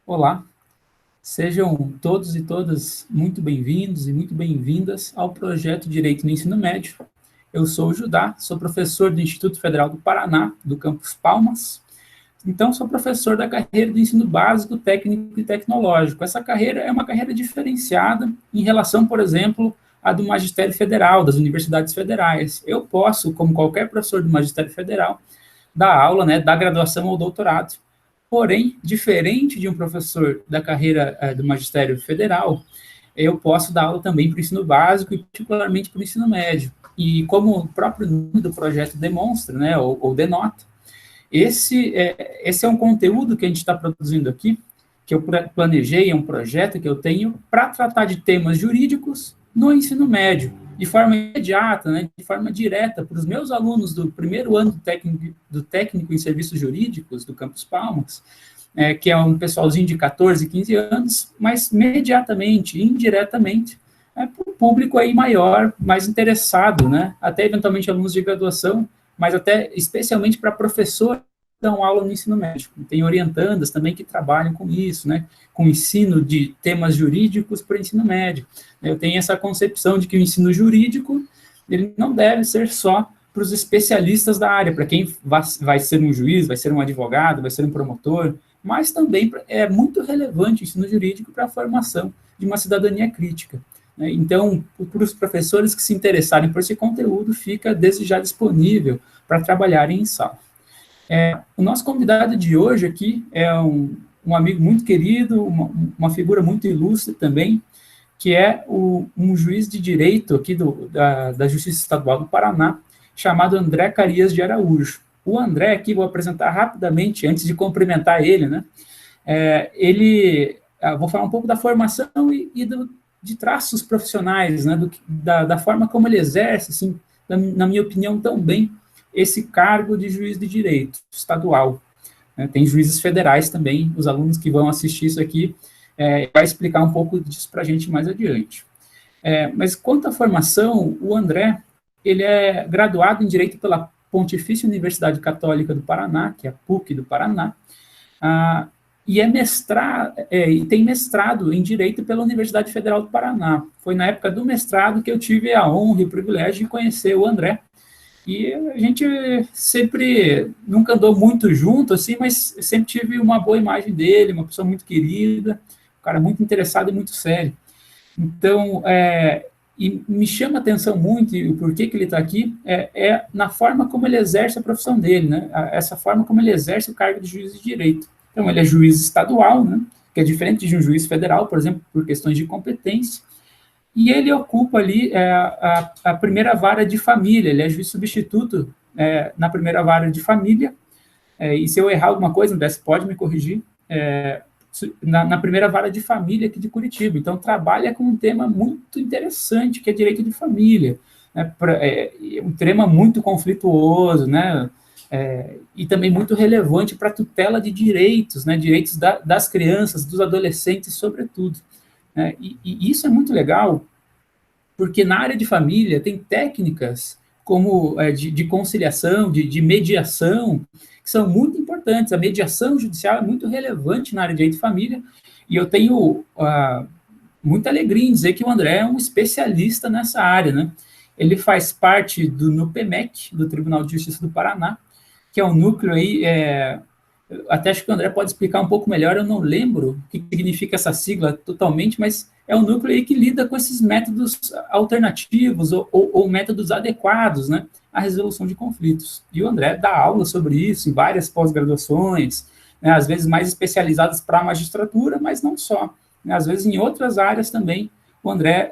Olá, sejam todos e todas muito bem-vindos e muito bem-vindas ao projeto Direito no Ensino Médio. Eu sou o Judá, sou professor do Instituto Federal do Paraná, do campus Palmas. Então, sou professor da carreira do ensino básico, técnico e tecnológico. Essa carreira é uma carreira diferenciada em relação, por exemplo, à do magistério federal, das universidades federais. Eu posso, como qualquer professor do magistério federal, dar aula, né, da graduação ao doutorado. Porém, diferente de um professor da carreira do magistério federal, eu posso dar aula também para o ensino básico e particularmente para o ensino médio. E como o próprio nome do projeto demonstra, né, ou denota, esse é um conteúdo que a gente está produzindo aqui, que eu planejei, é um projeto que eu tenho para tratar de temas jurídicos no ensino médio, de forma imediata, né, de forma direta, para os meus alunos do primeiro ano do técnico em serviços jurídicos do Campus Palmas, que é um pessoalzinho de 14, 15 anos, mas imediatamente, indiretamente, para o público aí maior, mais interessado, né, até eventualmente alunos de graduação, mas até especialmente para professores que dão aula no ensino médio. Tem orientandas também que trabalham com isso, né, com ensino de temas jurídicos para o ensino médio. Eu tenho essa concepção de que o ensino jurídico ele não deve ser só para os especialistas da área, para quem vai ser um juiz, vai ser um advogado, vai ser um promotor, mas também é muito relevante o ensino jurídico para a formação de uma cidadania crítica. Então, para os professores que se interessarem por esse conteúdo, fica desde já disponível para trabalharem em sala. O nosso convidado de hoje aqui é um amigo muito querido, uma figura muito ilustre também, que é um juiz de direito aqui da Justiça Estadual do Paraná, chamado André Carias de Araújo. O André aqui, vou apresentar rapidamente, antes de cumprimentar ele, né? Vou falar um pouco da formação de traços profissionais, né? Da forma como ele exerce, assim, na minha opinião, tão bem, esse cargo de juiz de direito estadual. Tem juízes federais também, os alunos que vão assistir isso aqui vai explicar um pouco disso para a gente mais adiante. Mas quanto à formação, o André, ele é graduado em Direito pela Pontifícia Universidade Católica do Paraná, que é a PUC do Paraná, e e tem mestrado em Direito pela Universidade Federal do Paraná. Foi na época do mestrado que eu tive a honra e o privilégio de conhecer o André, e a gente sempre, nunca andou muito junto, assim, mas sempre tive uma boa imagem dele, uma pessoa muito querida, um cara muito interessado e muito sério. Então, e me chama a atenção muito, e o porquê que ele está aqui, na forma como ele exerce a profissão dele, né? Essa forma como ele exerce o cargo de juiz de direito. Então, ele é juiz estadual, né? Que é diferente de um juiz federal, por exemplo, por questões de competência, e ele ocupa ali a primeira vara de família, ele é juiz substituto na primeira vara de família, e se eu errar alguma coisa, André, você pode me corrigir, na primeira vara de família aqui de Curitiba. Então, trabalha com um tema muito interessante, que é direito de família, né, um tema muito conflituoso, né, e também muito relevante para a tutela de direitos, né, direitos das crianças, dos adolescentes, sobretudo. E isso é muito legal, porque na área de família tem técnicas como de conciliação, de mediação, que são muito importantes. A mediação judicial é muito relevante na área de direito de família, e eu tenho muita alegria em dizer que o André é um especialista nessa área, né? Ele faz parte do NUPEMEC, do Tribunal de Justiça do Paraná, que é um núcleo aí, até acho que o André pode explicar um pouco melhor, eu não lembro o que significa essa sigla totalmente, mas é um núcleo aí que lida com esses métodos alternativos ou métodos adequados, né, à resolução de conflitos. E o André dá aula sobre isso em várias pós-graduações, né, às vezes mais especializadas para a magistratura, mas não só. Né, às vezes em outras áreas também, o André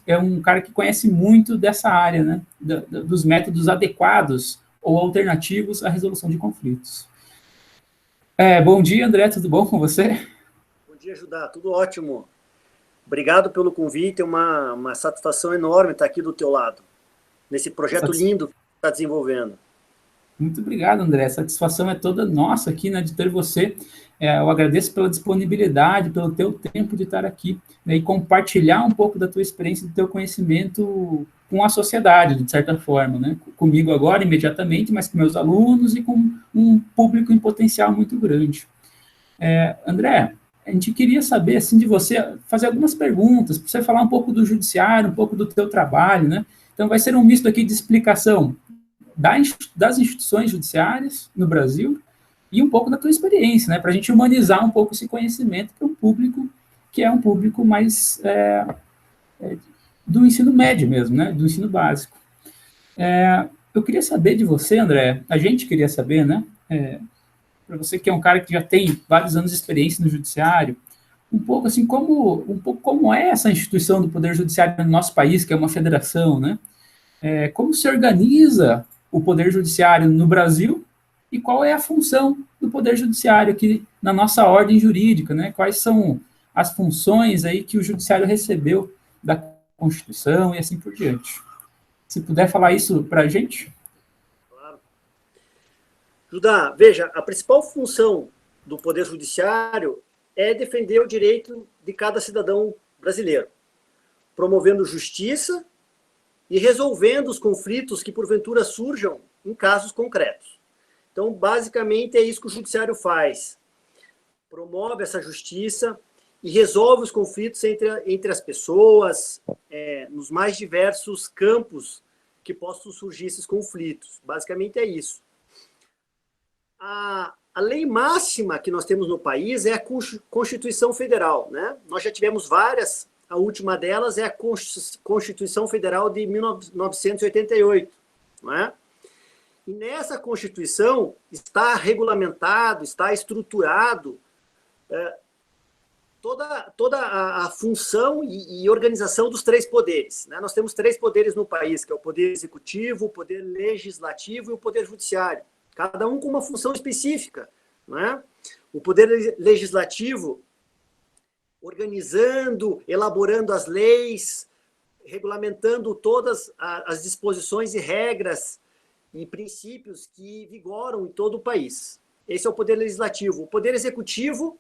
é um cara que conhece muito dessa área, né, dos métodos adequados ou alternativos à resolução de conflitos. Bom dia, André, tudo bom com você? Bom dia, Judá, tudo ótimo. Obrigado pelo convite, é uma satisfação enorme estar aqui do teu lado, nesse projeto lindo que está desenvolvendo. Muito obrigado, André, a satisfação é toda nossa aqui, né, de ter você. Eu agradeço pela disponibilidade, pelo teu tempo de estar aqui, né, e compartilhar um pouco da tua experiência, do teu conhecimento com a sociedade, de certa forma, né, comigo agora, imediatamente, mas com meus alunos e com um público em potencial muito grande. André, a gente queria saber, assim, de você, fazer algumas perguntas, para você falar um pouco do judiciário, um pouco do teu trabalho, né? Então, vai ser um misto aqui de explicação das instituições judiciárias no Brasil e um pouco da tua experiência, né? Para a gente humanizar um pouco esse conhecimento para um público que é um público mais do ensino médio mesmo, né? Do ensino básico. Eu queria saber de você, André, a gente queria saber, né? Para você que é um cara que já tem vários anos de experiência no judiciário, um pouco assim, como é essa instituição do Poder Judiciário no nosso país, que é uma federação, né? Como se organiza o Poder Judiciário no Brasil e qual é a função do Poder Judiciário aqui na nossa ordem jurídica, né? Quais são as funções aí que o Judiciário recebeu da Constituição e assim por diante. Se puder falar isso para a gente. Claro. Judá, veja, a principal função do Poder Judiciário é defender o direito de cada cidadão brasileiro, promovendo justiça e resolvendo os conflitos que, porventura, surjam em casos concretos. Então, basicamente, é isso que o Judiciário faz. Promove essa justiça e resolve os conflitos entre as pessoas, nos mais diversos campos que possam surgir esses conflitos. Basicamente é isso. A lei máxima que nós temos no país é a Constituição Federal, né? Nós já tivemos várias, a última delas é a Constituição Federal de 1988, não é? E nessa Constituição está regulamentado, está estruturado toda a função e organização dos três poderes, né? Nós temos três poderes no país, que é o Poder Executivo, o Poder Legislativo e o Poder Judiciário, cada um com uma função específica, não é? O Poder Legislativo organizando, elaborando as leis, regulamentando todas as disposições e regras e princípios que vigoram em todo o país. Esse é o Poder Legislativo. O Poder Executivo,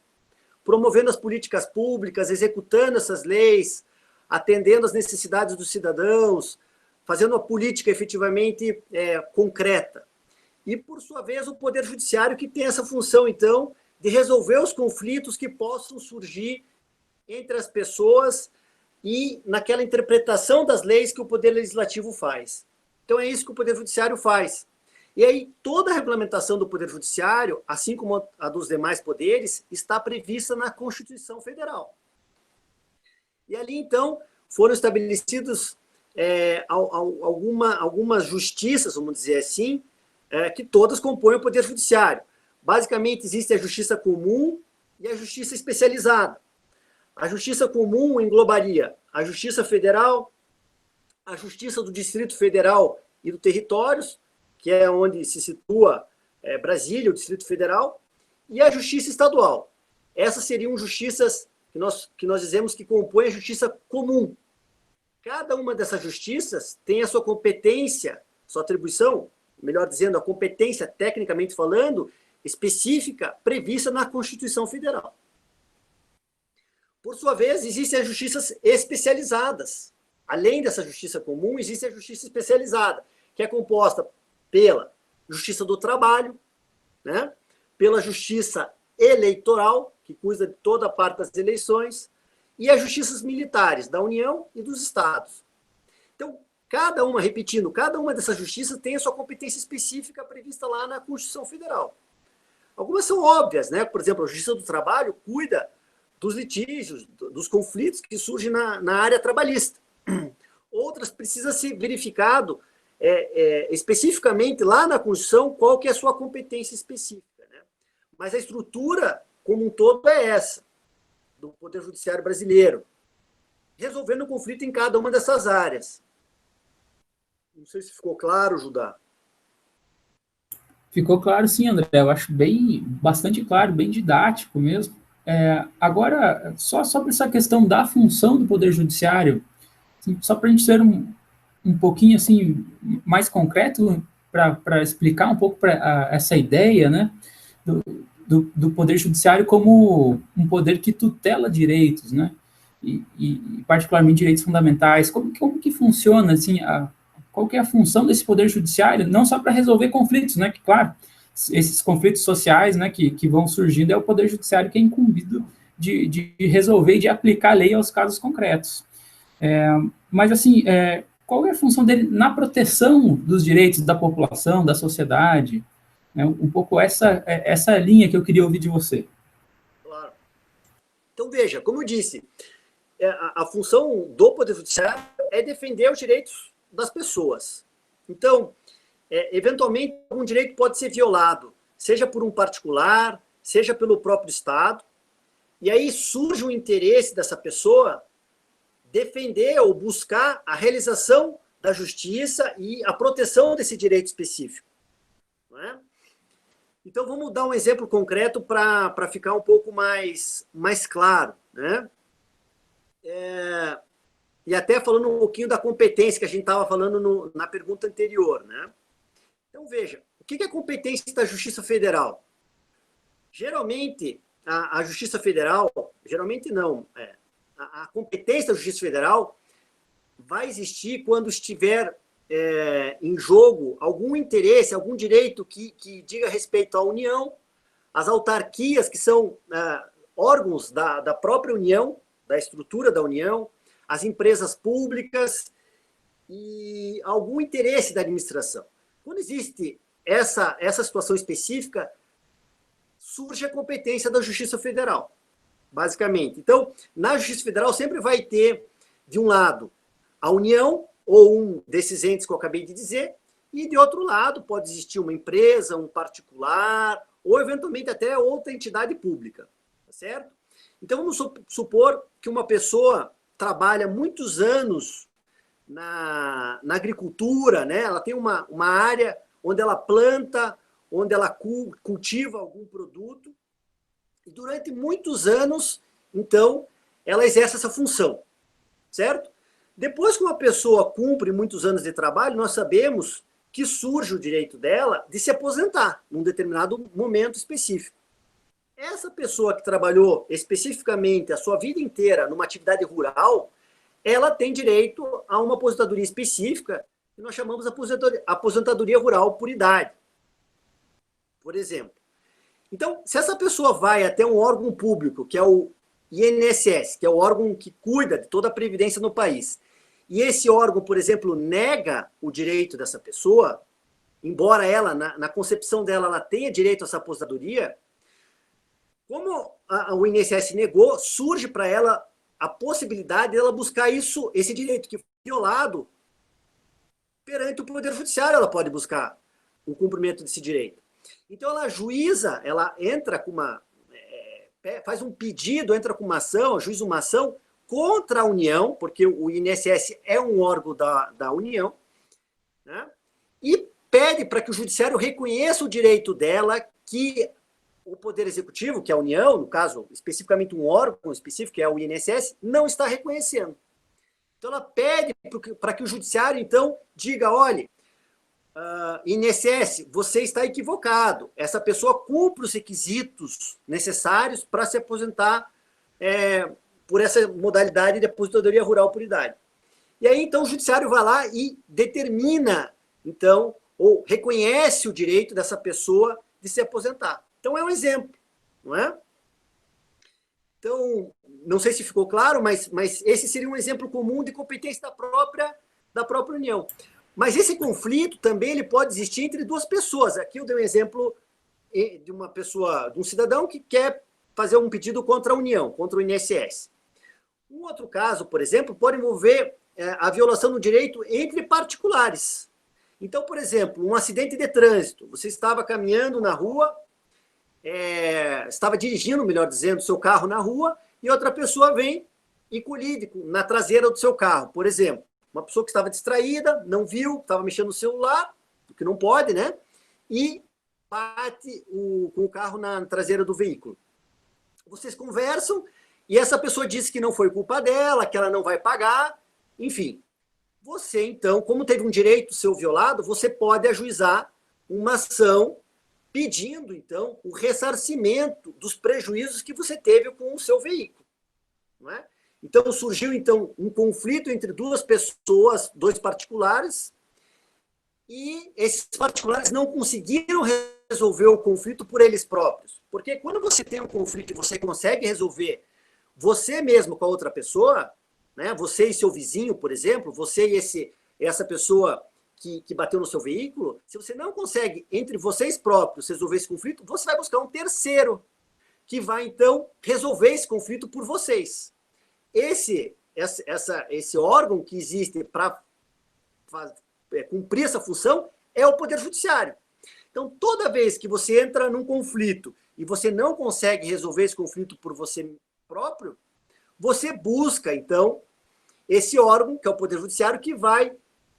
promovendo as políticas públicas, executando essas leis, atendendo às necessidades dos cidadãos, fazendo a política efetivamente concreta. E, por sua vez, o Poder Judiciário, que tem essa função, então, de resolver os conflitos que possam surgir entre as pessoas e naquela interpretação das leis que o Poder Legislativo faz. Então, é isso que o Poder Judiciário faz. E aí, toda a regulamentação do Poder Judiciário, assim como a dos demais poderes, está prevista na Constituição Federal. E ali, então, foram estabelecidos algumas justiças, vamos dizer assim, que todas compõem o Poder Judiciário. Basicamente, existe a Justiça Comum e a Justiça Especializada. A Justiça Comum englobaria a Justiça Federal, a Justiça do Distrito Federal e do Territórios, que é onde se situa Brasília, o Distrito Federal, e a Justiça Estadual. Essas seriam justiças que nós dizemos que compõem a Justiça Comum. Cada uma dessas justiças tem a sua competência, sua atribuição, melhor dizendo, a competência, tecnicamente falando, específica, prevista na Constituição Federal. Por sua vez, existem as justiças especializadas. Além dessa justiça comum, existe a justiça especializada, que é composta pela Justiça do Trabalho, né? Pela Justiça Eleitoral, que cuida de toda a parte das eleições, e as justiças militares da União e dos Estados. Então, cada uma dessas justiças tem a sua competência específica prevista lá na Constituição Federal. Algumas são óbvias, né? Por exemplo, a Justiça do Trabalho cuida dos litígios, dos conflitos que surgem na área trabalhista. Outras precisa ser verificado especificamente lá na Constituição qual que é a sua competência específica, né? Mas a estrutura como um todo é essa, do Poder Judiciário brasileiro, resolvendo o conflito em cada uma dessas áreas. Não sei se ficou claro, Judá. Ficou claro, sim, André. Eu acho bastante claro, bem didático mesmo. Agora, só sobre essa questão da função do Poder Judiciário, assim, só para a gente ser um pouquinho assim, mais concreto, para explicar um pouco essa ideia, né, do Poder Judiciário como um poder que tutela direitos, né, e particularmente direitos fundamentais. Como que funciona, assim, qual que é a função desse Poder Judiciário, não só para resolver conflitos, né, que, claro, esses conflitos sociais, né, que vão surgindo, é o Poder Judiciário que é incumbido de resolver e de aplicar a lei aos casos concretos. Mas, assim, qual é a função dele na proteção dos direitos da população, da sociedade? Um pouco essa linha que eu queria ouvir de você. Claro. Então, veja, como eu disse, a função do Poder Judiciário é defender os direitos das pessoas. Então, eventualmente, um direito pode ser violado, seja por um particular, seja pelo próprio Estado, e aí surge o interesse dessa pessoa defender ou buscar a realização da justiça e a proteção desse direito específico. Não é? Então, vamos dar um exemplo concreto para ficar um pouco mais claro. Né? E até falando um pouquinho da competência que a gente estava falando na pergunta anterior. Né? Então, veja, o que é a competência da Justiça Federal? Geralmente, a Justiça Federal, geralmente não, a competência da Justiça Federal vai existir quando estiver em jogo algum interesse, algum direito que diga respeito à União, às autarquias, que são órgãos da própria União, da estrutura da União, as empresas públicas e algum interesse da administração. Quando existe essa situação específica, surge a competência da Justiça Federal, basicamente. Então, na Justiça Federal sempre vai ter, de um lado, a União, ou um desses entes que eu acabei de dizer, e de outro lado pode existir uma empresa, um particular, ou eventualmente até outra entidade pública, tá certo? Então, vamos supor que uma pessoa trabalha muitos anos na agricultura, né? Ela tem uma área onde ela planta, onde ela cultiva algum produto, e durante muitos anos, então, ela exerce essa função, certo? Depois que uma pessoa cumpre muitos anos de trabalho, nós sabemos que surge o direito dela de se aposentar num determinado momento específico. Essa pessoa que trabalhou especificamente a sua vida inteira numa atividade rural, ela tem direito a uma aposentadoria específica, que nós chamamos de aposentadoria rural por idade, por exemplo. Então, se essa pessoa vai até um órgão público, que é o INSS, que é o órgão que cuida de toda a previdência no país, e esse órgão, por exemplo, nega o direito dessa pessoa, embora ela, na concepção dela, ela tenha direito a essa aposentadoria, como o INSS negou, surge para ela a possibilidade dela buscar esse direito que foi violado perante o Poder Judiciário. Ela pode buscar o cumprimento desse direito. Então, ela ajuiza, ela entra com faz um pedido, entra com uma ação, ajuiza uma ação contra a União, porque o INSS é um órgão da União, né? E pede para que o Judiciário reconheça o direito dela, que o Poder Executivo, que é a União, no caso, especificamente um órgão específico, que é o INSS, não está reconhecendo. Então, ela pede para que o Judiciário, então, diga, olha, INSS, você está equivocado. Essa pessoa cumpre os requisitos necessários para se aposentar por essa modalidade de aposentadoria rural por idade. E aí, então, o Judiciário vai lá e determina, então, ou reconhece o direito dessa pessoa de se aposentar. Então, é um exemplo, não é? Então, não sei se ficou claro, mas esse seria um exemplo comum de competência da própria União. Mas esse conflito também ele pode existir entre duas pessoas. Aqui eu dei um exemplo de uma pessoa, de um cidadão que quer fazer um pedido contra a União, contra o INSS. Um outro caso, por exemplo, pode envolver a violação do direito entre particulares. Então, por exemplo, um acidente de trânsito. Você estava caminhando na rua, estava dirigindo, melhor dizendo, seu carro na rua, e outra pessoa vem e colide na traseira do seu carro, por exemplo. Uma pessoa que estava distraída, não viu, estava mexendo no celular, o que não pode, né? E bate com o carro na traseira do veículo. Vocês conversam e essa pessoa disse que não foi culpa dela, que ela não vai pagar, enfim. Você, então, como teve um direito seu violado, você pode ajuizar uma ação pedindo, então, o ressarcimento dos prejuízos que você teve com o seu veículo, não é? Então, surgiu, então, um conflito entre duas pessoas, dois particulares, e esses particulares não conseguiram resolver o conflito por eles próprios. Porque quando você tem um conflito e você consegue resolver você mesmo com a outra pessoa, né? Você e seu vizinho, por exemplo, você e essa pessoa que bateu no seu veículo, se você não consegue, entre vocês próprios, resolver esse conflito, você vai buscar um terceiro que vai, então, resolver esse conflito por vocês. Esse órgão que existe para cumprir essa função é o Poder Judiciário. Então, toda vez que você entra num conflito e você não consegue resolver esse conflito por você próprio, você busca, então, esse órgão, que é o Poder Judiciário, que vai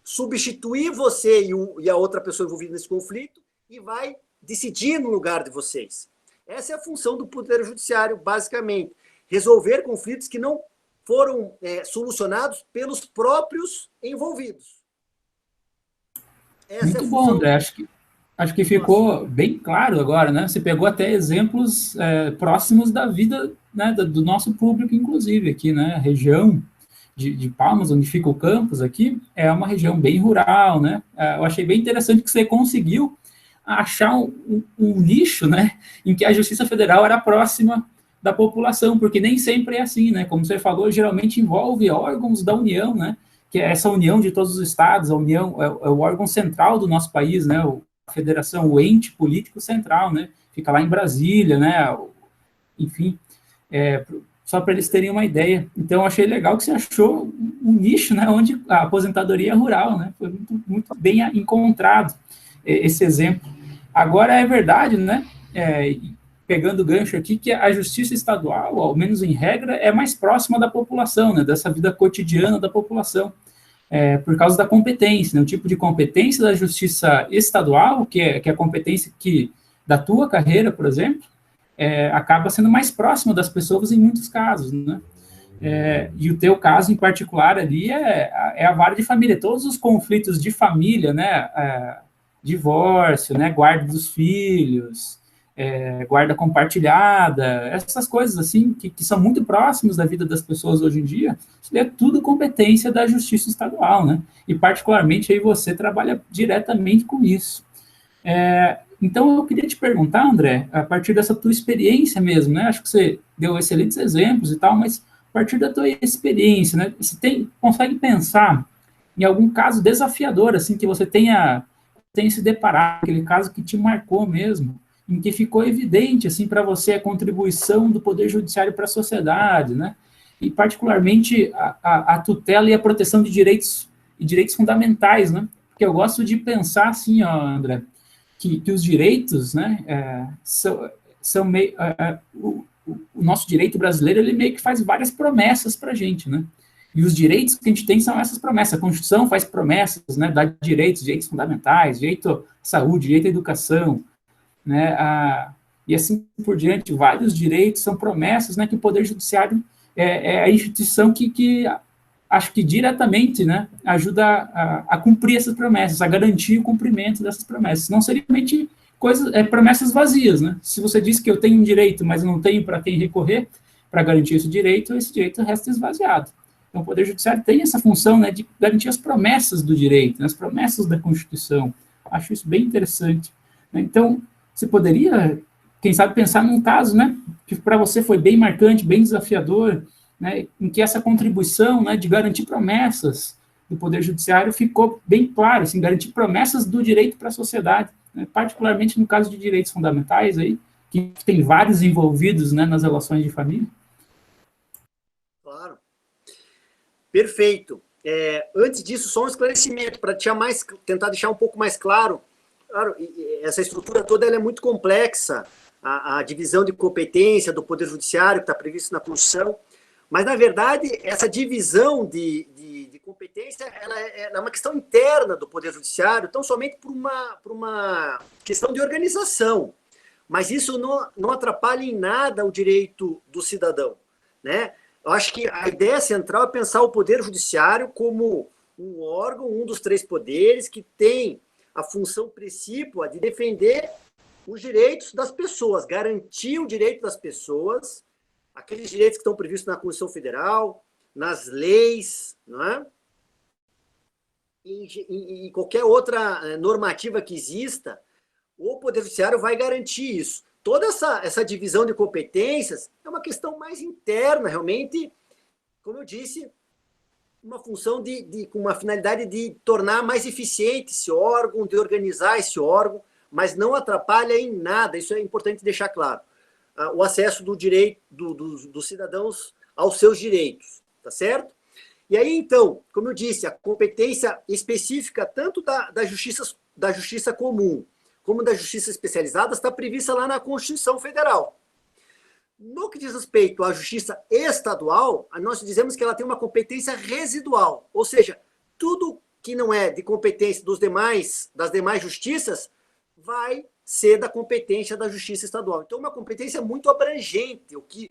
substituir você e a outra pessoa envolvida nesse conflito e vai decidir no lugar de vocês. Essa é a função do Poder Judiciário, basicamente. Resolver conflitos que não foram solucionados pelos próprios envolvidos. Essa muito bom, André. Acho que ficou bem claro agora, né? Você pegou até exemplos próximos da vida, né, do nosso público, inclusive, aqui, né? A região de Palmas, onde fica o campus aqui, é uma região bem rural, né? Eu achei bem interessante que você conseguiu achar um nicho, né, em que a Justiça Federal era próxima da população, porque nem sempre é assim, né? Como você falou, geralmente envolve órgãos da União, né? Que é essa união de todos os estados, a União é o órgão central do nosso país, né? A federação, o ente político central, né? Fica lá em Brasília, né? Enfim, só para eles terem uma ideia. Então, eu achei legal que você achou um nicho, né? Onde a aposentadoria é rural, né? Foi muito bem encontrado esse exemplo. Agora, é verdade, né? Pegando o gancho aqui, que a justiça estadual, ao menos em regra, é mais próxima da população, né? Dessa vida cotidiana da população. Por causa da competência, né? O tipo de competência da justiça estadual, que é a competência da tua carreira, por exemplo, acaba sendo mais próxima das pessoas em muitos casos, né? E o teu caso em particular ali é a vara de família, todos os conflitos de família, né? Divórcio, né? Guarda dos filhos, guarda compartilhada, essas coisas assim, que são muito próximas da vida das pessoas hoje em dia, isso é tudo competência da justiça estadual, né? E particularmente aí você trabalha diretamente com isso. Então eu queria te perguntar, André, a partir dessa tua experiência mesmo, né? Acho que você deu excelentes exemplos e tal, mas a partir da tua experiência, né? Você consegue pensar em algum caso desafiador, assim, que você tenha se deparado, aquele caso que te marcou mesmo, em que ficou evidente, assim, para você a contribuição do Poder Judiciário para a sociedade, né? E, particularmente, a tutela e a proteção de direitos fundamentais, né? Porque eu gosto de pensar assim, ó, André, que os direitos, né, são meio... o nosso direito brasileiro, ele meio que faz várias promessas para a gente, né? E os direitos que a gente tem são essas promessas. A Constituição faz promessas, né? Dá direitos fundamentais, direito à saúde, direito à educação, né, e assim por diante, vários direitos são promessas, né, que o Poder Judiciário é a instituição que acho que diretamente, né, ajuda a cumprir essas promessas, a garantir o cumprimento dessas promessas. Não seria realmente promessas vazias, né? Se você diz que eu tenho um direito, mas não tenho para quem recorrer para garantir esse direito resta esvaziado. Então, o Poder Judiciário tem essa função, né, de garantir as promessas do direito, né, as promessas da Constituição. Acho isso bem interessante. Então, você poderia, quem sabe, pensar num caso, né, que para você foi bem marcante, bem desafiador, né, em que essa contribuição, né, de garantir promessas do Poder Judiciário ficou bem claro, assim, garantir promessas do direito para a sociedade, né, particularmente no caso de direitos fundamentais, aí, que tem vários envolvidos, né, nas relações de família. Claro. Perfeito. Antes disso, só um esclarecimento, para tentar deixar um pouco mais claro. Claro, essa estrutura toda ela é muito complexa, a divisão de competência do Poder Judiciário, que está previsto na Constituição, mas, na verdade, essa divisão de competência ela é uma questão interna do Poder Judiciário, tão somente por uma questão de organização, mas isso não atrapalha em nada o direito do cidadão, né? Eu acho que a ideia central é pensar o Poder Judiciário como um órgão, um dos três poderes, que tem a função principal de defender os direitos das pessoas, garantir o direito das pessoas, aqueles direitos que estão previstos na Constituição Federal, nas leis, não é? E qualquer outra normativa que exista, o Poder Judiciário vai garantir isso. toda essa divisão de competências é uma questão mais interna, realmente, como eu disse, uma função com uma finalidade de tornar mais eficiente esse órgão, de organizar esse órgão, mas não atrapalha em nada, isso é importante deixar claro, o acesso do direito dos cidadãos aos seus direitos, tá certo? E aí, então, como eu disse, a competência específica tanto da justiça comum como da justiça especializada está prevista lá na Constituição Federal. No que diz respeito à justiça estadual, nós dizemos que ela tem uma competência residual, ou seja, tudo que não é de competência das demais justiças vai ser da competência da justiça estadual. Então, uma competência muito abrangente, o que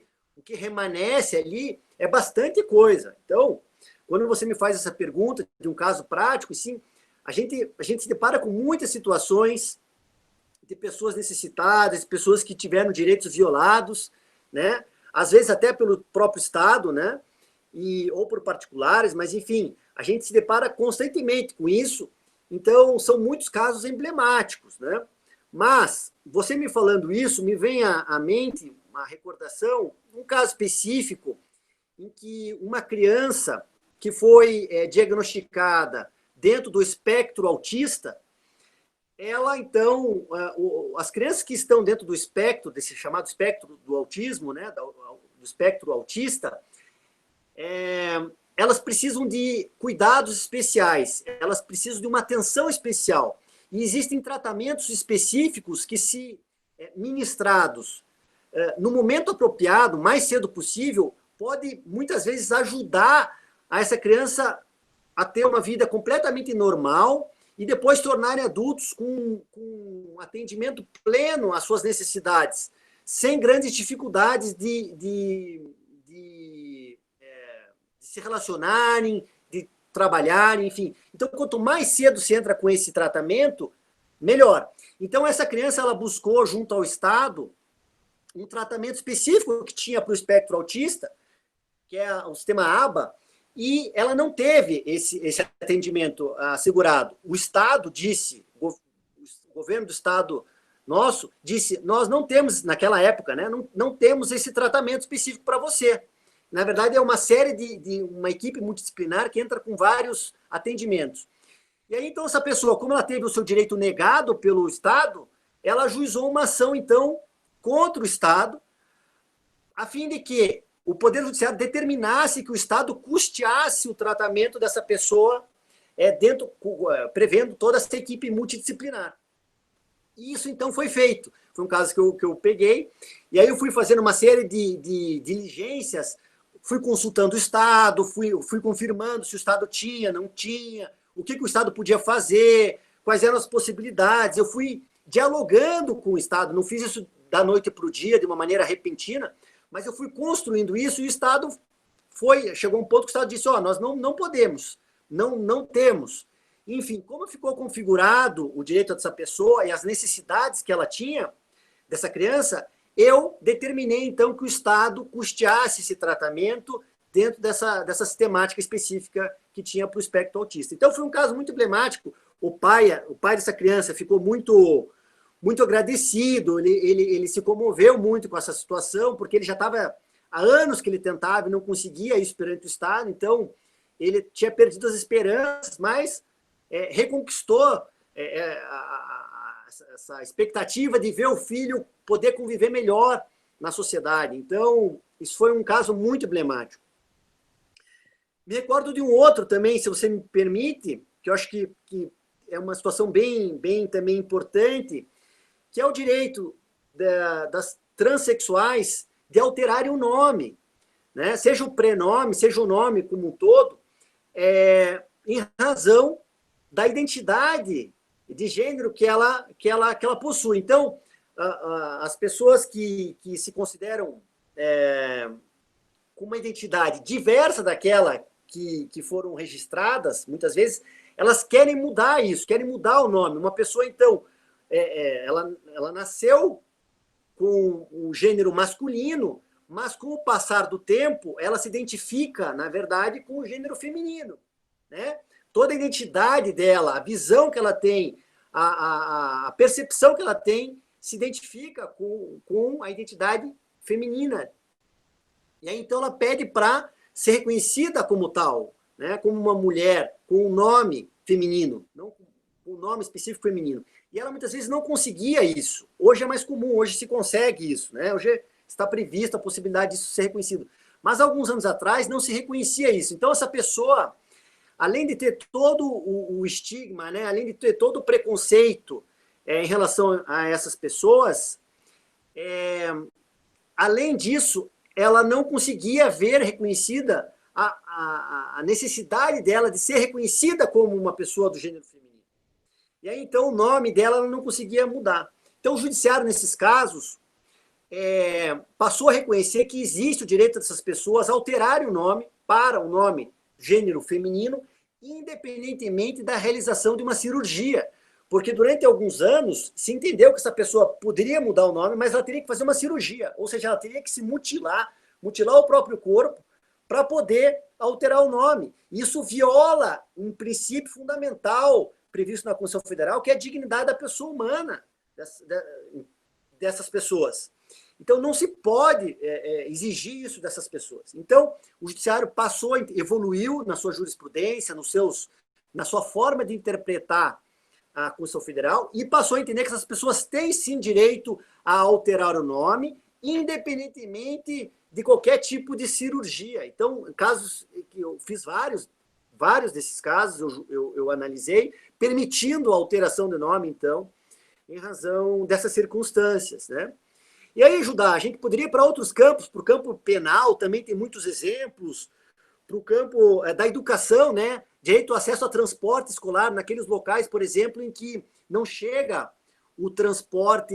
remanesce ali é bastante coisa. Então, quando você me faz essa pergunta de um caso prático, sim, a gente se depara com muitas situações de pessoas necessitadas, pessoas que tiveram direitos violados, né? Às vezes até pelo próprio Estado, né? Ou por particulares, mas enfim, a gente se depara constantemente com isso, então são muitos casos emblemáticos, né? Mas, você me falando isso, me vem à mente uma recordação, um caso específico em que uma criança que foi diagnosticada dentro do espectro autista, ela, então, as crianças que estão dentro do espectro, desse chamado espectro do autismo, né, do espectro autista, elas precisam de cuidados especiais, elas precisam de uma atenção especial. E existem tratamentos específicos que, se ministrados no momento apropriado, mais cedo possível, pode, muitas vezes, ajudar a essa criança a ter uma vida completamente normal e depois tornarem adultos com atendimento pleno às suas necessidades, sem grandes dificuldades de se relacionarem, de trabalharem, enfim. Então, quanto mais cedo se entra com esse tratamento, melhor. Então, essa criança ela buscou, junto ao Estado, um tratamento específico que tinha para o espectro autista, que é o sistema ABA, e ela não teve esse atendimento assegurado. O Estado disse, o governo do Estado nosso disse, nós não temos, naquela época, né, não temos esse tratamento específico para você. Na verdade, é uma série de uma equipe multidisciplinar que entra com vários atendimentos. E aí, então, essa pessoa, como ela teve o seu direito negado pelo Estado, ela ajuizou uma ação, então, contra o Estado, a fim de que o Poder Judiciário determinasse que o Estado custeasse o tratamento dessa pessoa, prevendo toda essa equipe multidisciplinar. E isso, então, foi feito. Foi um caso que eu peguei, e aí eu fui fazendo uma série de diligências, fui consultando o Estado, fui confirmando se o Estado tinha, não tinha, o que o Estado podia fazer, quais eram as possibilidades. Eu fui dialogando com o Estado, não fiz isso da noite para o dia, de uma maneira repentina, mas eu fui construindo isso e o Estado chegou a um ponto que o Estado disse, nós não podemos, não temos. Enfim, como ficou configurado o direito dessa pessoa e as necessidades que ela tinha, dessa criança, eu determinei, então, que o Estado custeasse esse tratamento dentro dessa sistemática específica que tinha para o espectro autista. Então, foi um caso muito emblemático. O pai dessa criança ficou muito agradecido, ele se comoveu muito com essa situação, porque ele já estava há anos que ele tentava e não conseguia isso perante o Estado, então ele tinha perdido as esperanças, mas reconquistou essa expectativa de ver o filho poder conviver melhor na sociedade. Então, isso foi um caso muito emblemático. Me recordo de um outro também, se você me permite, que eu acho que é uma situação bem também importante, que é o direito das transexuais de alterarem o nome, né? Seja o prenome, seja o nome como um todo, em razão da identidade de gênero que ela possui. Então, as pessoas que se consideram com uma identidade diversa daquela que foram registradas, muitas vezes, elas querem mudar isso, querem mudar o nome. Uma pessoa, então, ela nasceu com o gênero masculino, mas com o passar do tempo, ela se identifica, na verdade, com o gênero feminino, né? Toda a identidade dela, a visão que ela tem, a percepção que ela tem se identifica com a identidade feminina. E aí, então, ela pede para ser reconhecida como tal, né? Como uma mulher com um nome feminino, não com um nome específico feminino. E ela muitas vezes não conseguia isso. Hoje é mais comum, hoje se consegue isso, né? Hoje está prevista a possibilidade disso ser reconhecido. Mas alguns anos atrás não se reconhecia isso. Então, essa pessoa, além de ter todo o estigma, né? Além de ter todo o preconceito em relação a essas pessoas, além disso, ela não conseguia ver reconhecida a necessidade dela de ser reconhecida como uma pessoa do gênero feminino. E aí, então, o nome dela ela não conseguia mudar. Então, o judiciário, nesses casos, passou a reconhecer que existe o direito dessas pessoas a alterarem o nome para o nome gênero feminino, independentemente da realização de uma cirurgia. Porque durante alguns anos se entendeu que essa pessoa poderia mudar o nome, mas ela teria que fazer uma cirurgia, ou seja, ela teria que se mutilar o próprio corpo para poder alterar o nome. Isso viola um princípio fundamental previsto na Constituição Federal, que é a dignidade da pessoa humana, dessas pessoas. Então, não se pode exigir isso dessas pessoas. Então, o judiciário evoluiu na sua jurisprudência, na sua forma de interpretar a Constituição Federal, e passou a entender que essas pessoas têm, sim, direito a alterar o nome, independentemente de qualquer tipo de cirurgia. Então, casos que eu fiz vários desses casos, eu analisei, permitindo a alteração de nome, então, em razão dessas circunstâncias, né? E aí, Judá, a gente poderia ir para outros campos, para o campo penal, também tem muitos exemplos, para o campo da educação, né? Direito ao acesso a transporte escolar, naqueles locais, por exemplo, em que não chega o transporte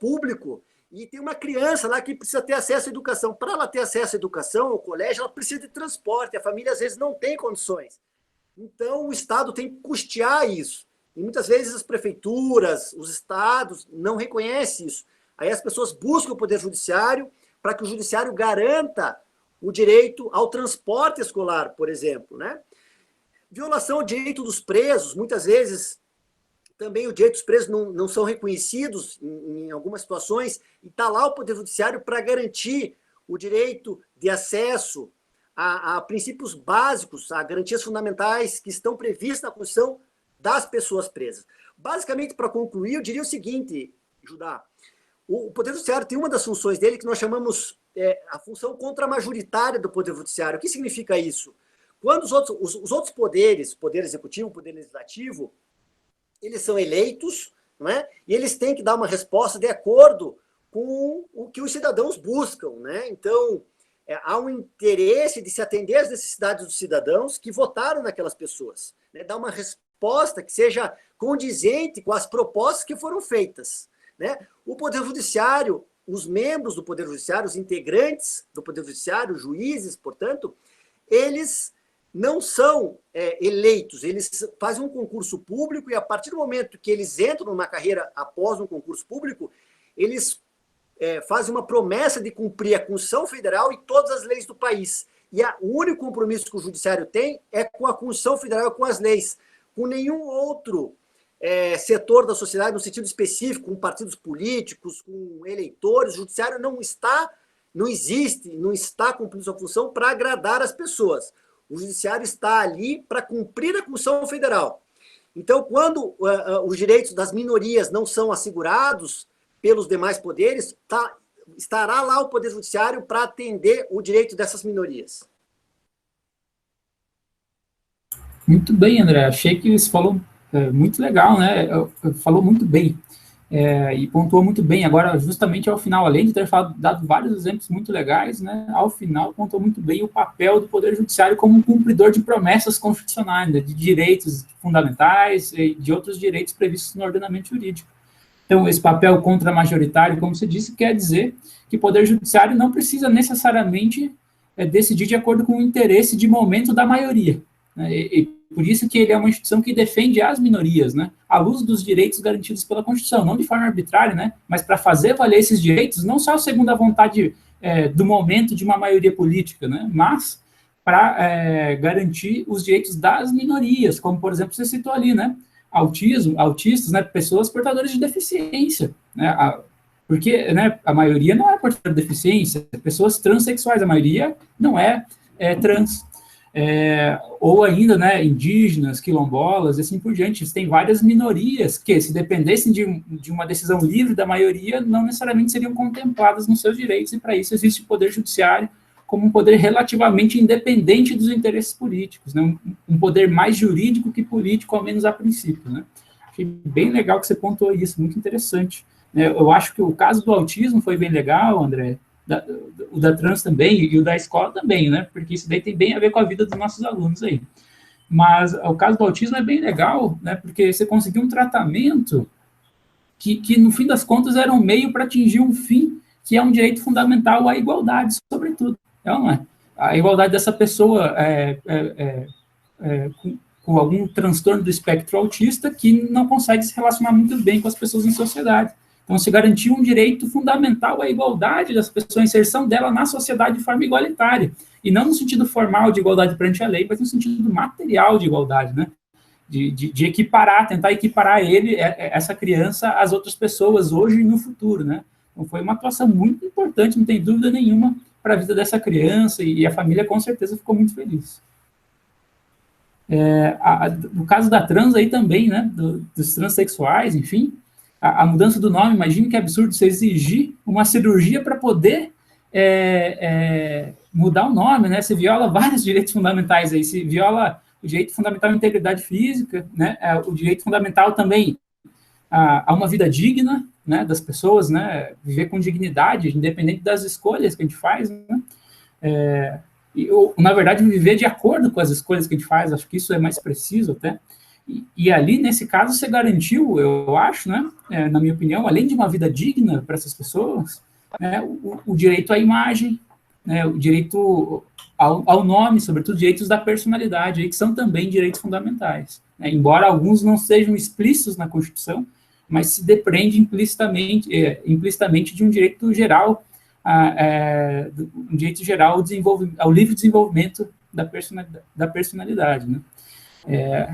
público, e tem uma criança lá que precisa ter acesso à educação. Para ela ter acesso à educação, ao colégio, ela precisa de transporte, a família às vezes não tem condições. Então, o Estado tem que custear isso. E muitas vezes as prefeituras, os estados não reconhecem isso. Aí as pessoas buscam o Poder Judiciário para que o Judiciário garanta o direito ao transporte escolar, por exemplo, né? Violação ao direito dos presos, muitas vezes também o direito dos presos não são reconhecidos em algumas situações, e está lá o Poder Judiciário para garantir o direito de acesso a princípios básicos, a garantias fundamentais que estão previstas na Constituição das pessoas presas. Basicamente, para concluir, eu diria o seguinte, Judá, o Poder Judiciário tem uma das funções dele que nós chamamos a função contramajoritária do Poder Judiciário. O que significa isso? Quando os outros poderes, Poder Executivo, Poder Legislativo, eles são eleitos, não é? E eles têm que dar uma resposta de acordo com o que os cidadãos buscam, né? Então, há um interesse de se atender às necessidades dos cidadãos que votaram naquelas pessoas, né? Dar uma resposta que seja condizente com as propostas que foram feitas, né? O Poder Judiciário, os membros do Poder Judiciário, os integrantes do Poder Judiciário, os juízes, portanto, eles não são eleitos, eles fazem um concurso público e a partir do momento que eles entram numa carreira após um concurso público, eles fazem uma promessa de cumprir a Constituição Federal e todas as leis do país. E o único compromisso que o Judiciário tem é com a Constituição Federal e com as leis. Com nenhum outro setor da sociedade, no sentido específico, com partidos políticos, com eleitores, o Judiciário não está cumprindo sua função para agradar as pessoas. O Judiciário está ali para cumprir a Constituição Federal. Então, quando os direitos das minorias não são assegurados pelos demais poderes, estará lá o Poder Judiciário para atender o direito dessas minorias. Muito bem, André. Achei que você falou muito legal, né? Falou muito bem. E pontuou muito bem. Agora, justamente ao final, além de ter dado vários exemplos muito legais, né, ao final pontuou muito bem o papel do Poder Judiciário como um cumpridor de promessas constitucionais, né, de direitos fundamentais e de outros direitos previstos no ordenamento jurídico. Então, esse papel contramajoritário, como você disse, quer dizer que o Poder Judiciário não precisa necessariamente decidir de acordo com o interesse de momento da maioria, né, e por isso que ele é uma instituição que defende as minorias, né, à luz dos direitos garantidos pela Constituição, não de forma arbitrária, né, mas para fazer valer esses direitos, não só segundo a vontade do momento de uma maioria política, né, mas para garantir os direitos das minorias, como, por exemplo, você citou ali, né, autistas, né, pessoas portadoras de deficiência, né, porque, né, a maioria não é portadora de deficiência, pessoas transexuais, a maioria não é trans. Ou ainda, né, indígenas, quilombolas, e assim por diante. Tem várias minorias que, se dependessem de uma decisão livre da maioria, não necessariamente seriam contempladas nos seus direitos, e para isso existe o poder judiciário como um poder relativamente independente dos interesses políticos, né, um poder mais jurídico que político, ao menos a princípio, né. Achei bem legal que você pontuou isso, muito interessante. Eu acho que o caso do autismo foi bem legal, André, o da trans também, e o da escola também, né? Porque isso daí tem bem a ver com a vida dos nossos alunos aí. Mas o caso do autismo é bem legal, né? Porque você conseguiu um tratamento que no fim das contas, era um meio para atingir um fim, que é um direito fundamental à igualdade, sobretudo. Não é? A igualdade dessa pessoa com algum transtorno do espectro autista que não consegue se relacionar muito bem com as pessoas em sociedade. Então, se garantiu um direito fundamental à igualdade das pessoas, a inserção dela na sociedade de forma igualitária. E não no sentido formal de igualdade perante a lei, mas no sentido material de igualdade, né? De equiparar, tentar equiparar essa criança, às outras pessoas, hoje e no futuro, né? Então, foi uma atuação muito importante, não tem dúvida nenhuma, para a vida dessa criança, e a família, com certeza, ficou muito feliz. No caso da trans aí também, né? Dos transexuais, enfim, a mudança do nome, imagine que absurdo você exigir uma cirurgia para poder mudar o nome, né? Você viola vários direitos fundamentais aí, se viola o direito fundamental à integridade física, né? O direito fundamental também a uma vida digna, né, das pessoas, né? Viver com dignidade, independente das escolhas que a gente faz, né? Na verdade, viver de acordo com as escolhas que a gente faz, acho que isso é mais preciso até. E ali, nesse caso, você garantiu, eu acho, né, na minha opinião, além de uma vida digna para essas pessoas, né, o direito à imagem, né, o direito ao nome, sobretudo direitos da personalidade, aí, que são também direitos fundamentais. Né, embora alguns não sejam explícitos na Constituição, mas se depreende implicitamente de um direito geral, um direito geral ao livre desenvolvimento da personalidade, né?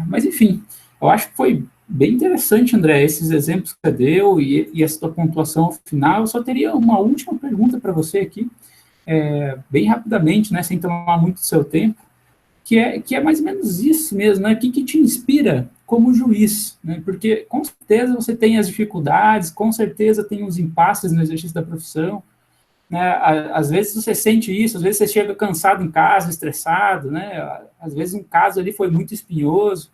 Mas, enfim, eu acho que foi bem interessante, André, esses exemplos que você deu e essa tua pontuação final. Eu só teria uma última pergunta para você aqui, bem rapidamente, né, sem tomar muito do seu tempo, que é mais ou menos isso mesmo, né? O que te inspira como juiz, né? Porque, com certeza, você tem as dificuldades, com certeza tem os impasses no exercício da profissão, né? Às vezes você sente isso, às vezes você chega cansado em casa, estressado, né? Às vezes um caso ali foi muito espinhoso,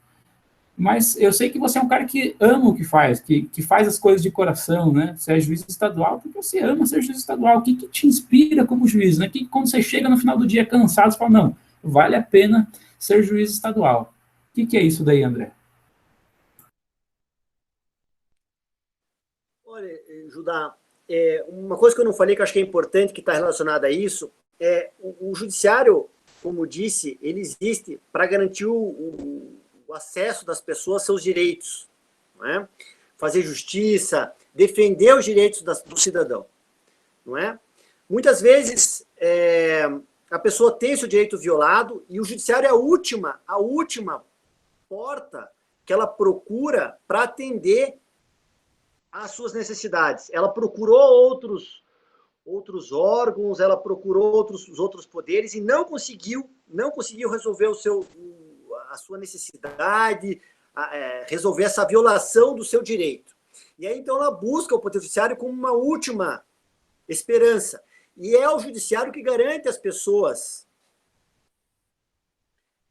mas eu sei que você é um cara que ama o que faz, que faz as coisas de coração, né? Você é juiz estadual porque você ama ser juiz estadual. O que te inspira como juiz, né? Que quando você chega no final do dia cansado, você fala, não, vale a pena ser juiz estadual. O que é isso daí, André? Olha, Judá, uma coisa que eu não falei que eu acho que é importante, que está relacionada a isso, o judiciário, como disse, ele existe para garantir o acesso das pessoas aos seus direitos, não é? Fazer justiça, defender os direitos do cidadão, não é? Muitas vezes a pessoa tem seu direito violado e o judiciário é a última porta que ela procura para atender às suas necessidades. Ela procurou outros órgãos, ela procurou os outros poderes e não conseguiu resolver a sua necessidade, resolver essa violação do seu direito. E aí, então, ela busca o Poder Judiciário como uma última esperança. E é o Judiciário que garante às pessoas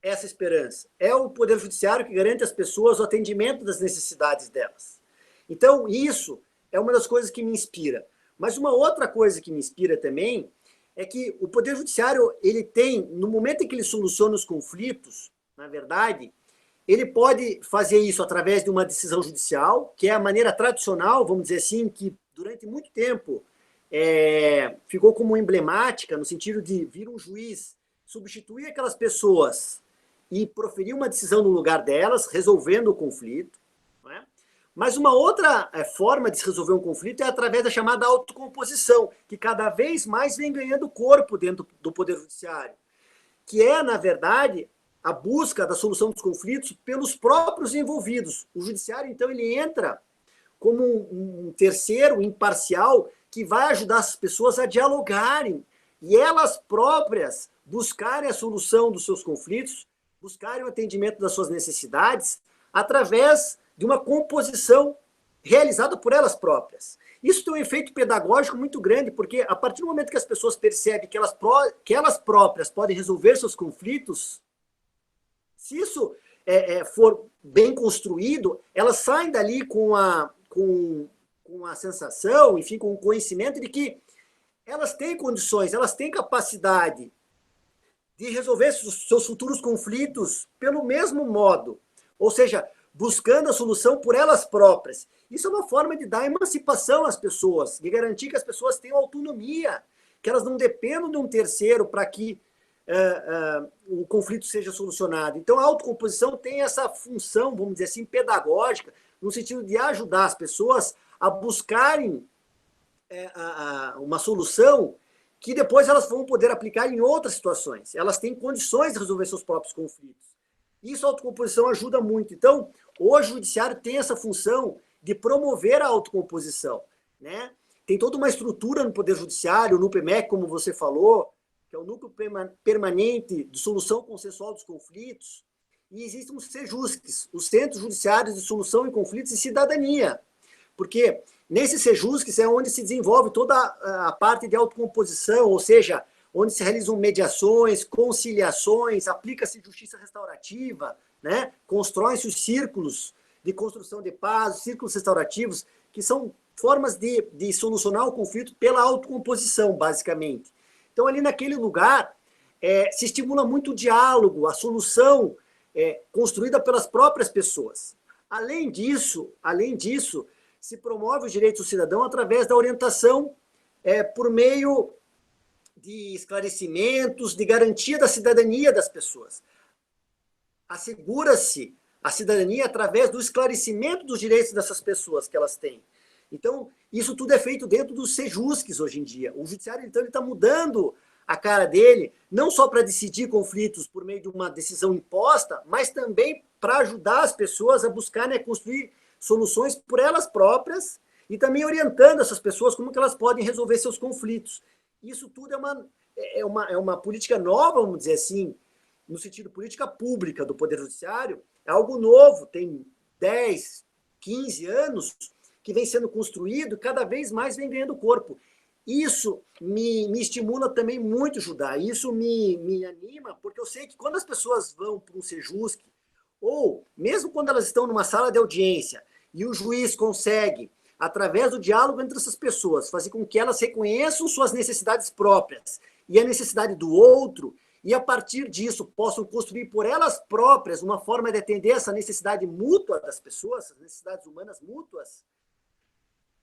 essa esperança. É o Poder Judiciário que garante às pessoas o atendimento das necessidades delas. Então, isso é uma das coisas que me inspira. Mas uma outra coisa que me inspira também é que o Poder Judiciário, ele tem, no momento em que ele soluciona os conflitos, na verdade, ele pode fazer isso através de uma decisão judicial, que é a maneira tradicional, vamos dizer assim, que durante muito tempo ficou como emblemática, no sentido de vir um juiz, substituir aquelas pessoas e proferir uma decisão no lugar delas, resolvendo o conflito. Não é? Mas uma outra forma de se resolver um conflito é através da chamada autocomposição, que cada vez mais vem ganhando corpo dentro do Poder Judiciário, que é, na verdade, a busca da solução dos conflitos pelos próprios envolvidos. O judiciário, então, ele entra como um terceiro imparcial que vai ajudar as pessoas a dialogarem e elas próprias buscarem a solução dos seus conflitos, buscarem o atendimento das suas necessidades através de uma composição realizada por elas próprias. Isso tem um efeito pedagógico muito grande, porque a partir do momento que as pessoas percebem que elas próprias podem resolver seus conflitos, se isso for bem construído, elas saem dali com a sensação, enfim, com o conhecimento de que elas têm condições, elas têm capacidade de resolver seus futuros conflitos pelo mesmo modo, ou seja, buscando a solução por elas próprias. Isso é uma forma de dar emancipação às pessoas, de garantir que as pessoas tenham autonomia, que elas não dependam de um terceiro para que o conflito seja solucionado. Então, a autocomposição tem essa função, vamos dizer assim, pedagógica, no sentido de ajudar as pessoas a buscarem uma solução que depois elas vão poder aplicar em outras situações. Elas têm condições de resolver seus próprios conflitos. Isso a autocomposição ajuda muito. Então, hoje o judiciário tem essa função de promover a autocomposição, né? Tem toda uma estrutura no Poder Judiciário, no NUPEMEC, como você falou, que é o Núcleo Permanente de Solução Consensual dos Conflitos, e existem os SEJUSCs, os Centros Judiciários de Solução em Conflitos e Cidadania, porque nesses SEJUSCs é onde se desenvolve toda a parte de autocomposição, ou seja, onde se realizam mediações, conciliações, aplica-se justiça restaurativa, né? Constroem-se os círculos de construção de paz, os círculos restaurativos, que são formas de solucionar o conflito pela autocomposição, basicamente. Então, ali naquele lugar, se estimula muito o diálogo, a solução construída pelas próprias pessoas. Além disso, se promove os direitos do cidadão através da orientação por meio de esclarecimentos, de garantia da cidadania das pessoas. Assegura-se a cidadania através do esclarecimento dos direitos dessas pessoas que elas têm. Então, isso tudo é feito dentro dos SEJUSCs hoje em dia. O judiciário, então, ele está mudando a cara dele, não só para decidir conflitos por meio de uma decisão imposta, mas também para ajudar as pessoas a buscarem, a construir soluções por elas próprias e também orientando essas pessoas como que elas podem resolver seus conflitos. Isso tudo é uma política nova, vamos dizer assim, no sentido política pública do Poder Judiciário, é algo novo, tem 10, 15 anos que vem sendo construído, cada vez mais vem ganhando corpo. Isso me estimula também muito, Judá, isso me anima, porque eu sei que quando as pessoas vão para um SEJUSC, ou mesmo quando elas estão numa sala de audiência, e o juiz consegue, através do diálogo entre essas pessoas, fazer com que elas reconheçam suas necessidades próprias e a necessidade do outro, e a partir disso possam construir por elas próprias uma forma de atender essa necessidade mútua das pessoas, as necessidades humanas mútuas.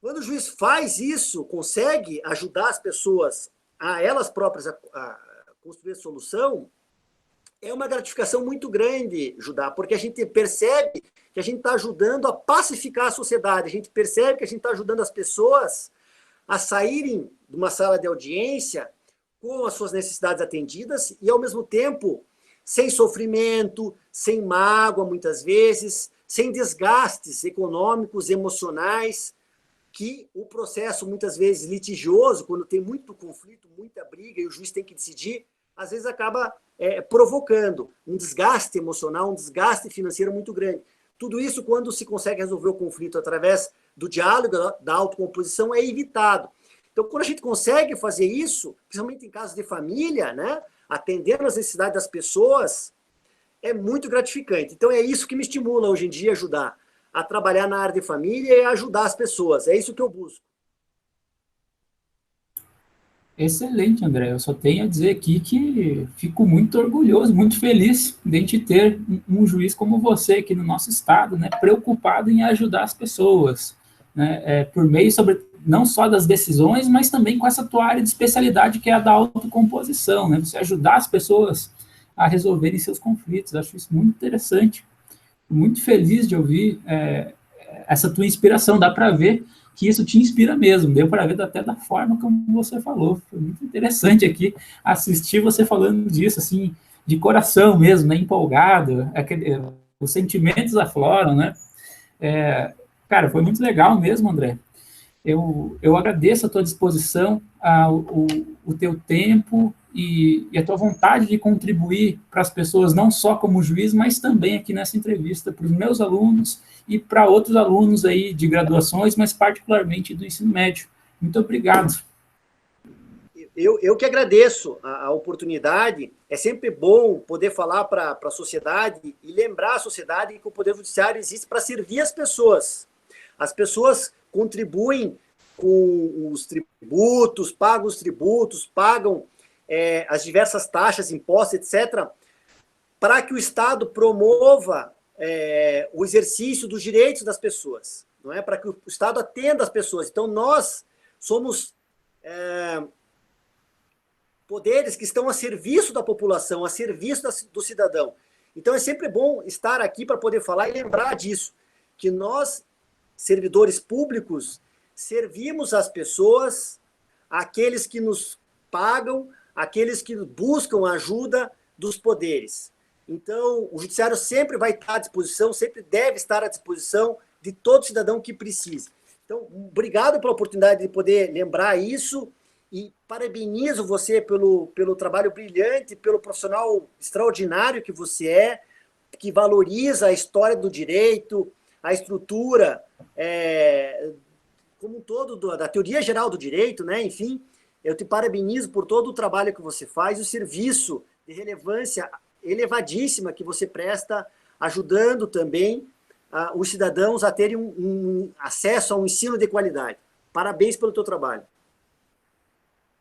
Quando o juiz faz isso, consegue ajudar as pessoas a elas próprias a construir a solução, é uma gratificação muito grande, Judá, porque a gente percebe que a gente está ajudando a pacificar a sociedade, a gente percebe que a gente está ajudando as pessoas a saírem de uma sala de audiência com as suas necessidades atendidas e, ao mesmo tempo, sem sofrimento, sem mágoa, muitas vezes, sem desgastes econômicos, emocionais, que o processo, muitas vezes, litigioso, quando tem muito conflito, muita briga e o juiz tem que decidir, às vezes acaba provocando um desgaste emocional, um desgaste financeiro muito grande. Tudo isso, quando se consegue resolver o conflito através do diálogo, da autocomposição, é evitado. Então, quando a gente consegue fazer isso, principalmente em casos de família, né, atendendo às necessidades das pessoas, é muito gratificante. Então, é isso que me estimula hoje em dia a ajudar a trabalhar na área de família e a ajudar as pessoas. É isso que eu busco. Excelente, André. Eu só tenho a dizer aqui que fico muito orgulhoso, muito feliz de a gente ter um juiz como você aqui no nosso estado, né, preocupado em ajudar as pessoas, né, por meio não só das decisões, mas também com essa tua área de especialidade que é a da autocomposição, né, você ajudar as pessoas a resolverem seus conflitos. Eu acho isso muito interessante. Muito feliz de ouvir essa tua inspiração. Dá para ver que isso te inspira mesmo, deu para ver até da forma como você falou. Foi muito interessante aqui assistir você falando disso, assim, de coração mesmo, né, empolgado, os sentimentos afloram, né? Cara, foi muito legal mesmo, André. Eu agradeço a tua disposição, o teu tempo e a tua vontade de contribuir para as pessoas, não só como juiz, mas também aqui nessa entrevista para os meus alunos e para outros alunos aí de graduações, mas particularmente do ensino médio. Muito obrigado. Eu que agradeço a oportunidade. É sempre bom poder falar para a sociedade e lembrar a sociedade que o Poder Judiciário existe para servir as pessoas. As pessoas contribuem com os tributos, pagam as diversas taxas, impostos, etc., para que o Estado promova o exercício dos direitos das pessoas, não é? Para que o Estado atenda as pessoas. Então, nós somos poderes que estão a serviço da população, a serviço do cidadão. Então, é sempre bom estar aqui para poder falar e lembrar disso, que nós, servidores públicos, servimos as pessoas, aqueles que nos pagam, aqueles que buscam a ajuda dos poderes. Então, o Judiciário sempre vai estar à disposição, sempre deve estar à disposição de todo cidadão que precise. Então, obrigado pela oportunidade de poder lembrar isso e parabenizo você pelo trabalho brilhante, pelo profissional extraordinário que você é, que valoriza a história do direito, a estrutura como um todo da teoria geral do direito, né? Enfim, eu te parabenizo por todo o trabalho que você faz, o serviço de relevância elevadíssima que você presta, ajudando também os cidadãos a terem um acesso a um ensino de qualidade. Parabéns pelo teu trabalho.